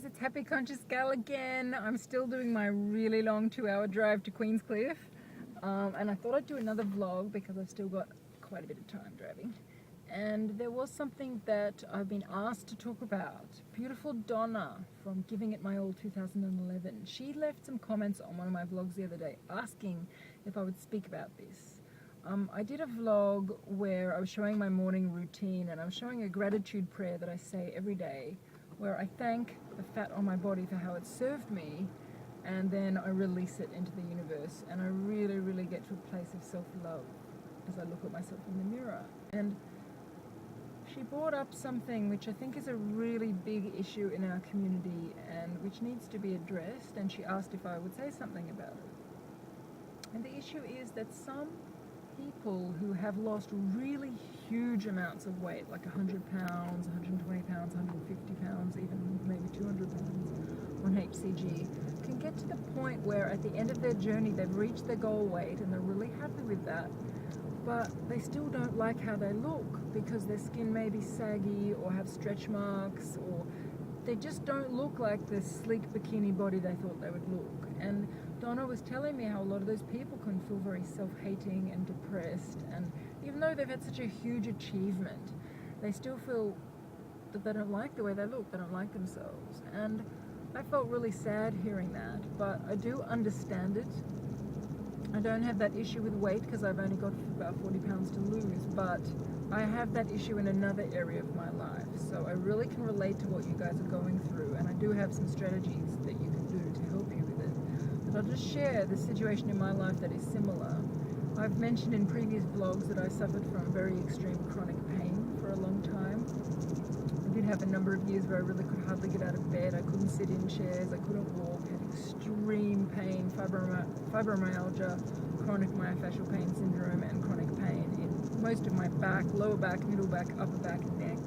guys, it's Happy Conscious Gal again. I'm still doing my really long 2-hour drive to Queenscliff, and I thought I'd do another vlog because I've still got quite a bit of time driving. And there was something that I've been asked to talk about. Beautiful Donna from Giving It My All 2011. She left some comments on one of my vlogs the other day asking if I would speak about this. I did a vlog where I was showing my morning routine, and I was showing a gratitude prayer that I say every day, where I thank the fat on my body for how it served me, and then I release it into the universe, and I really get to a place of self-love as I look at myself in the mirror. And she brought up something which I think is a really big issue in our community and which needs to be addressed, and she asked if I would say something about it. And the issue is that some people who have lost really huge amounts of weight, like 100 pounds, 120 pounds, 150 pounds, even maybe 200 pounds on HCG, can get to the point where at the end of their journey they've reached their goal weight and they're really happy with that, but they still don't like how they look because their skin may be saggy or have stretch marks, or they just don't look like the sleek bikini body they thought they would look. And Donna was telling me how a lot of those people can feel very self-hating and depressed, and even though they've had such a huge achievement, they still feel that they don't like the way they look, they don't like themselves. And I felt really sad hearing that, but I do understand it. I don't have that issue with weight because I've only got about 40 pounds to lose, but I have that issue in another area of my life, so I really can relate to what you guys are going through, and I do have some strategies that you can do to help you with it. But I'll just share the situation in my life that is similar. I've mentioned in previous vlogs that I suffered from very extreme chronic pain for a long time. I did have a number of years where I really could hardly get out of bed. I couldn't sit in chairs, I couldn't walk, had extreme pain, fibromyalgia, chronic myofascial pain syndrome, and chronic pain in most of my back, lower back, middle back, upper back, neck.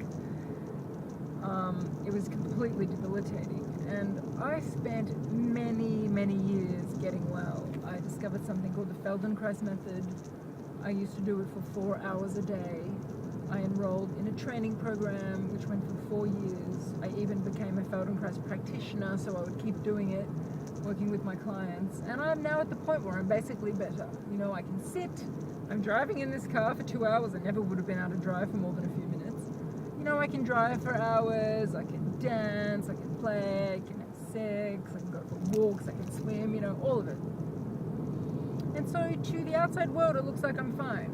It was completely debilitating, and I spent many years getting well. I discovered something called the Feldenkrais method. I used to do it for 4 hours a day. I enrolled in a training program which went for 4 years. I even became a Feldenkrais practitioner, so I would keep doing it, working with my clients, and I'm now at the point where I'm basically better. You know, I can sit. I'm driving in this car for 2 hours. I never would have been able to drive for more than a few minutes. You know, I can drive for hours, I can dance, I can play, I can have sex, I can go for walks, I can swim, you know, all of it. And so to the outside world it looks like I'm fine.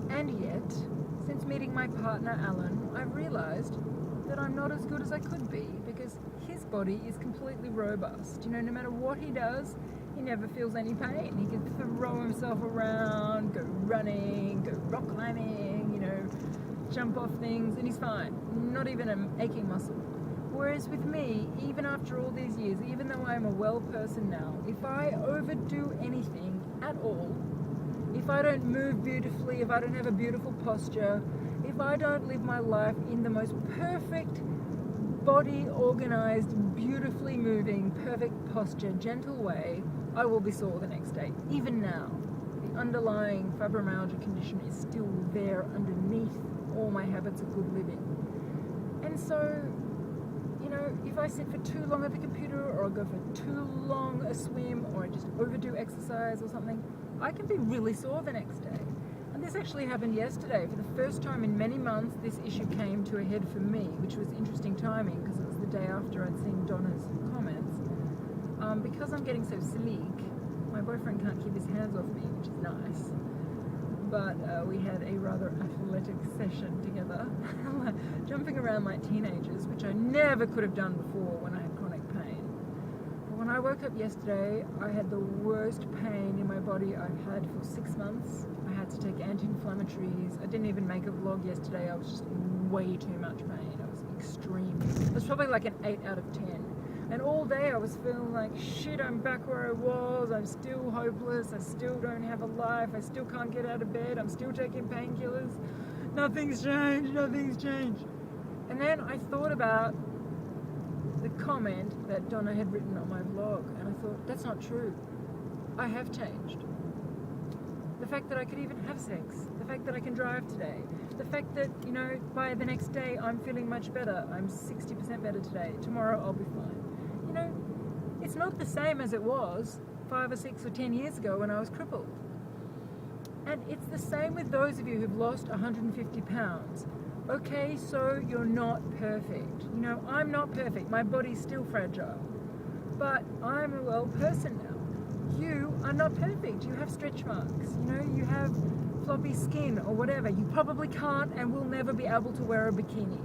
And yet, since meeting my partner Alan, I've realized that I'm not as good as I could be, because his body is completely robust. You know, no matter what he does, he never feels any pain. He can throw himself around, go running, go rock climbing, you know, jump off things, and he's fine. Not even an aching muscle. Whereas with me, even after all these years, even though I'm a well person now, if I overdo anything at all, if I don't move beautifully, if I don't have a beautiful posture, if I don't live my life in the most perfect, body organized, beautifully moving, perfect posture, gentle way, I will be sore the next day. Even now, the underlying fibromyalgia condition is still there underneath all my habits of good living. And so, you know, if I sit for too long at the computer, or I go for too long a swim, or I just overdo exercise or something, I can be really sore the next day. And this actually happened yesterday. For the first time in many months, this issue came to a head for me, which was interesting timing because it was the day after I'd seen Donna's comments. Because I'm getting so sleek, my boyfriend can't keep his hands off me, which is nice. But we had a rather athletic session together, jumping around like teenagers, which I never could have done before when I had chronic pain. But when I woke up yesterday, I had the worst pain in my body I've had for 6 months. I had to take anti-inflammatories. I didn't even make a vlog yesterday. I was just in way too much pain. I was extreme. It was probably like an 8 out of 10. And all day I was feeling like, shit, I'm back where I was, I'm still hopeless, I still don't have a life, I still can't get out of bed, I'm still taking painkillers, nothing's changed. And then I thought about the comment that Donna had written on my vlog, and I thought, that's not true. I have changed. the fact that I could even have sex, the fact that I can drive today, the fact that, you know, by the next day I'm feeling much better. I'm 60% better today. Tomorrow I'll be fine. You know, it's not the same as it was 5 or 6 or 10 years ago when I was crippled. And it's the same with those of you who've lost 150 pounds. Okay, so you're not perfect. You know, I'm not perfect. My body's still fragile. But I'm a well person now. You are not perfect. You have stretch marks. You know, you have floppy skin or whatever. You probably can't and will never be able to wear a bikini.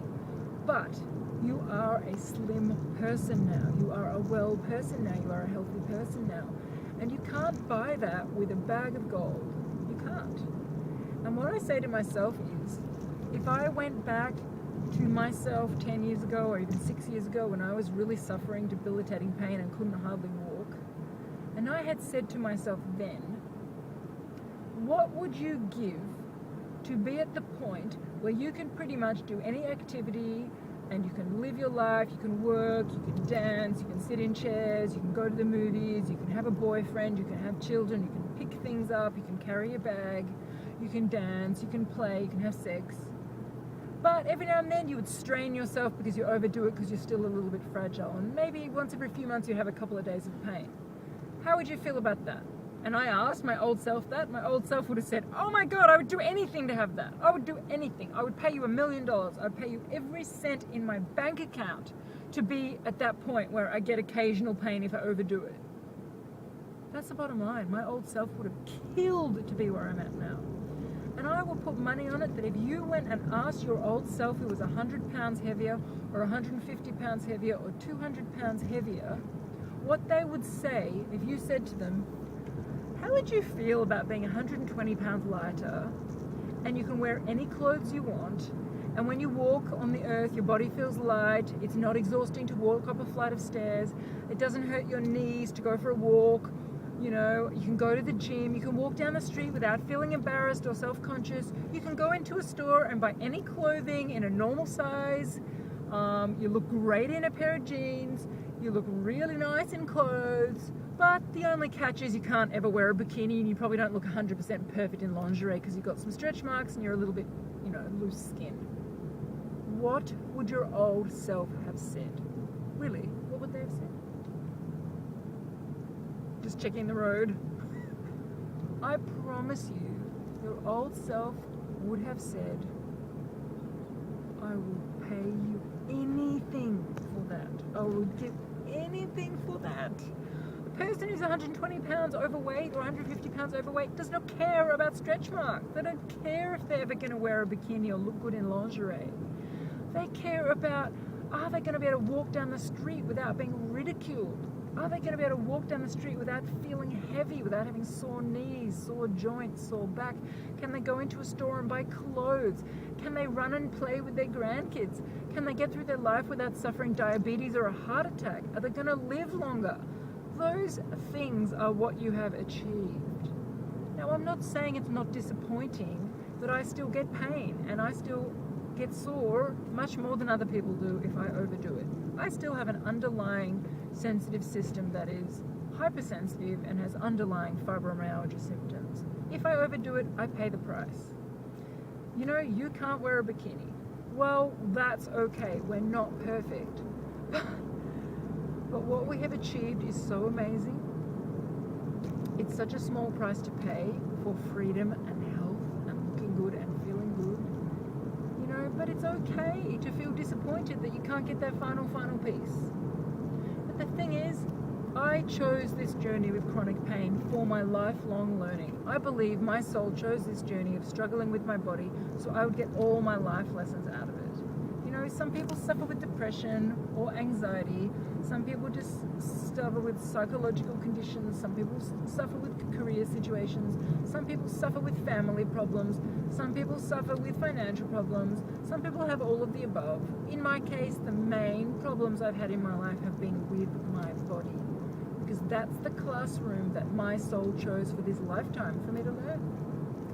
But you are a slim person now. You are a well person now. You are a healthy person now. And you can't buy that with a bag of gold. You can't. And what I say to myself is, if I went back to myself 10 years ago or even 6 years ago when I was really suffering debilitating pain and couldn't hardly walk, and I had said to myself then, what would you give to be at the point where you can pretty much do any activity and you can live your life, you can work, you can dance, you can sit in chairs, you can go to the movies, you can have a boyfriend, you can have children, you can pick things up, you can carry a bag, you can dance, you can play, you can have sex. But every now and then you would strain yourself because you overdo it because you're still a little bit fragile. And maybe once every few months you have a couple of days of pain. How would you feel about that? And I asked my old self that. My old self would have said, oh my God, I would do anything to have that. I would do anything. I would pay you $1 million. I'd pay you every cent in my bank account to be at that point where I get occasional pain if I overdo it. That's the bottom line. My old self would have killed to be where I'm at now. And I will put money on it that if you went and asked your old self who was 100 pounds heavier or 150 pounds heavier or 200 pounds heavier, what they would say if you said to them, how would you feel about being 120 pounds lighter and you can wear any clothes you want, and when you walk on the earth your body feels light, it's not exhausting to walk up a flight of stairs, it doesn't hurt your knees to go for a walk, you know, you can go to the gym, you can walk down the street without feeling embarrassed or self-conscious, you can go into a store and buy any clothing in a normal size, you look great in a pair of jeans, you look really nice in clothes, but the only catch is you can't ever wear a bikini and you probably don't look 100% perfect in lingerie because you've got some stretch marks and you're a little bit, you know, loose skin. What would your old self have said? Really, what would they have said? Just checking the road. I promise you, your old self would have said, I will pay you anything for that. I will give anything for that. A person who's 120 pounds overweight or 150 pounds overweight does not care about stretch marks. They don't care if they're ever going to wear a bikini or look good in lingerie. They care about, are they going to be able to walk down the street without being ridiculed? Are they going to be able to walk down the street without feeling heavy, without having sore knees, sore joints, sore back? Can they go into a store and buy clothes? Can they run and play with their grandkids? Can they get through their life without suffering diabetes or a heart attack? Are they going to live longer? Those things are what you have achieved. Now, I'm not saying it's not disappointing that I still get pain and I still get sore much more than other people do if I overdo it. I still have an underlying sensitive system that is hypersensitive and has underlying fibromyalgia symptoms. If I overdo it, I pay the price. You know, you can't wear a bikini. Well, that's okay. We're not perfect. But what we have achieved is so amazing. It's such a small price to pay for freedom and health and looking good and feeling good. You know, but it's okay to feel disappointed that you can't get that final piece. But the thing is, I chose this journey with chronic pain for my lifelong learning. I believe my soul chose this journey of struggling with my body so I would get all my life lessons out of it. You know, some people suffer with depression or anxiety. Some people just suffer with psychological conditions. Some people suffer with career situations. Some people suffer with family problems. Some people suffer with financial problems. Some people have all of the above. In my case, the main problems I've had in my life have been with my body, because that's the classroom that my soul chose for this lifetime for me to learn.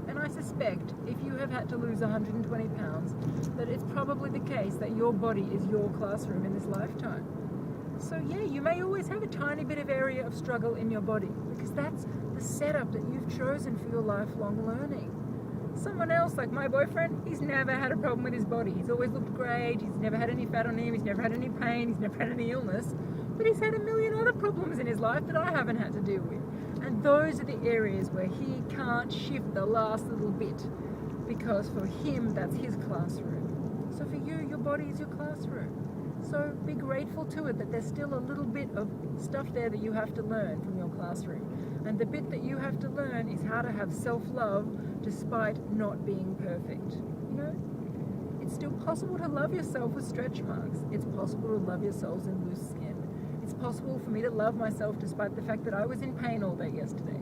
And I suspect if you have had to lose 120 pounds, that it's probably the case that your body is your classroom in this lifetime. So yeah, you may always have a tiny bit of area of struggle in your body because that's the setup that you've chosen for your lifelong learning. Someone else, like my boyfriend, he's never had a problem with his body. He's always looked great, he's never had any fat on him, he's never had any pain, he's never had any illness, but he's had a million other problems in his life that I haven't had to deal with. And those are the areas where he can't shift the last little bit because for him, that's his classroom. So for you, your body is your classroom. So be grateful to it that there's still a little bit of stuff there that you have to learn from your classroom. And the bit that you have to learn is how to have self-love despite not being perfect. You know, it's still possible to love yourself with stretch marks. It's possible to love yourselves in loose skin. It's possible for me to love myself despite the fact that I was in pain all day yesterday.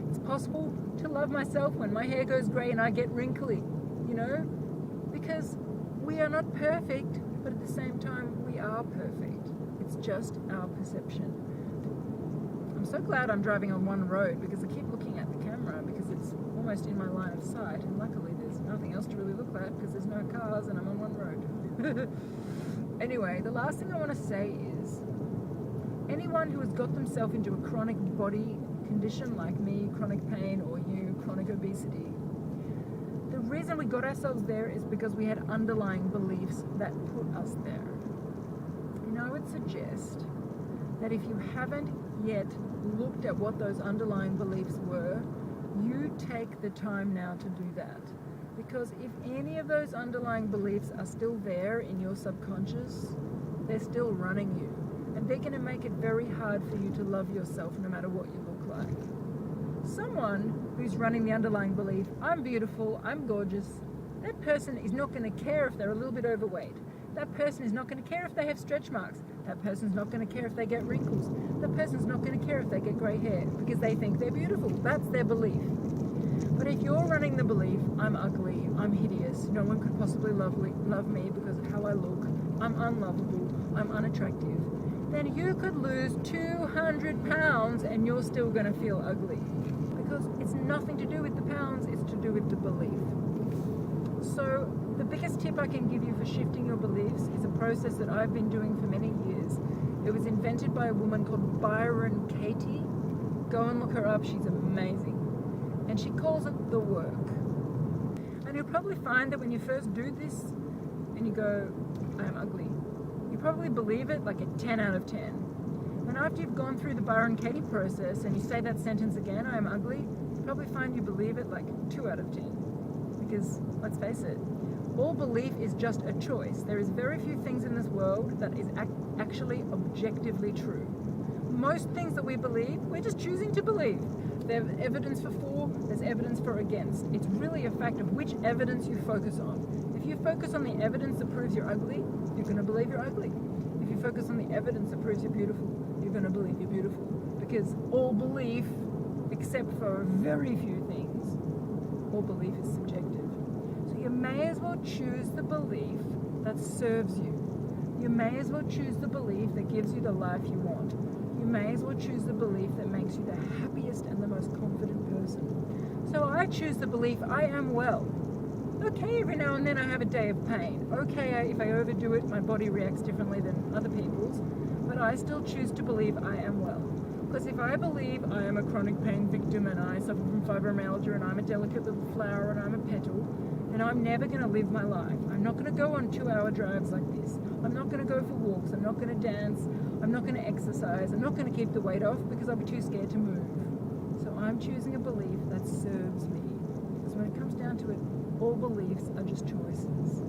It's possible to love myself when my hair goes grey and I get wrinkly, you know, because we are not perfect, but at the same time, we are perfect. It's just our perception. I'm so glad I'm driving on one road because I keep looking at the camera because it's almost in my line of sight, and luckily there's nothing else to really look at because there's no cars and I'm on one road. Anyway, the last thing I want to say is anyone who has got themselves into a chronic body condition like me, chronic pain, or you, chronic obesity, the reason we got ourselves there is because we had underlying beliefs that put us there. And I would suggest that if you haven't yet looked at what those underlying beliefs were, you take the time now to do that. Because if any of those underlying beliefs are still there in your subconscious, they're still running you. And they're going to make it very hard for you to love yourself no matter what you look like. Someone who's running the underlying belief, I'm beautiful, I'm gorgeous, that person is not going to care if they're a little bit overweight. That person is not going to care if they have stretch marks. That person's not going to care if they get wrinkles. That person's not going to care if they get grey hair because they think they're beautiful. That's their belief. But if you're running the belief, I'm ugly, I'm hideous, no one could possibly love me because of how I look, I'm unlovable, I'm unattractive, then you could lose 200 pounds and you're still going to feel ugly. Because it's nothing to do with the pounds, it's to do with the belief. So the biggest tip I can give you for shifting your beliefs is a process that I've been doing for many years. It was invented by a woman called Byron Katie. Go and look her up, she's amazing. And she calls it the work. And you'll probably find that when you first do this and you go, I am ugly, you probably believe it like a 10 out of 10. And after you've gone through the Byron Katie process and you say that sentence again, I am ugly, you probably find you believe it like 2 out of 10. Because let's face it, all belief is just a choice. There is very few things in this world that is actually objectively true. Most things that we believe, we're just choosing to believe. There's evidence for, there's evidence for against. It's really a fact of which evidence you focus on. If you focus on the evidence that proves you're ugly, you're going to believe you're ugly. If you focus on the evidence that proves you're beautiful, you're going to believe you're beautiful. Because all belief, except for very few things, all belief is subjective. So you may as well choose the belief that serves you. You may as well choose the belief that gives you the life you want. You may as well choose the belief that makes you the happiest and the most confident person. So I choose the belief I am well. Okay, every now and then I have a day of pain. Okay, if I overdo it, my body reacts differently than other people's, but I still choose to believe I am well. Because if I believe I am a chronic pain victim and I suffer from fibromyalgia and I'm a delicate little flower and I'm a petal, and I'm never going to live my life. I'm not going to go on 2-hour drives like this. I'm not going to go for walks. I'm not going to dance. I'm not going to exercise. I'm not going to keep the weight off because I'll be too scared to move. So I'm choosing a belief that serves me. Because when it comes down to it, all beliefs are just choices.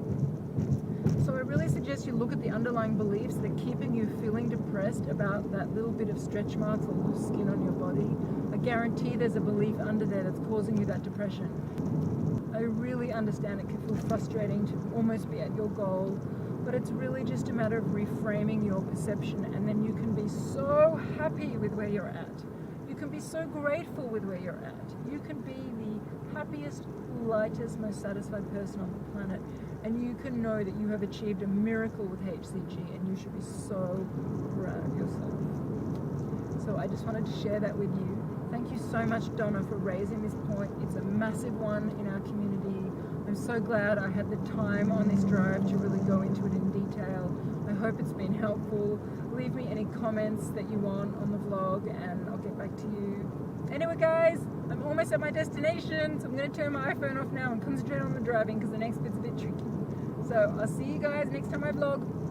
So I really suggest you look at the underlying beliefs that are keeping you feeling depressed about that little bit of stretch marks or loose skin on your body. I guarantee there's a belief under there that's causing you that depression. I really understand it can feel frustrating to almost be at your goal, but it's really just a matter of reframing your perception, and then you can be so happy with where you're at. You can be so grateful with where you're at. You can be the happiest, lightest, most satisfied person on the planet, and you can know that you have achieved a miracle with HCG, and you should be so proud of yourself. So I just wanted to share that with you. Thank you so much, Donna, for raising this point. It's a massive one in our community. I'm so glad I had the time on this drive to really go into it in detail. detail. I hope it's been helpful. Leave me any comments that you want on the vlog and I'll get back to you. Anyway guys, I'm almost at my destination, so I'm going to turn my iPhone off now and concentrate on the driving because the next bit's a bit tricky. So I'll see you guys next time I vlog.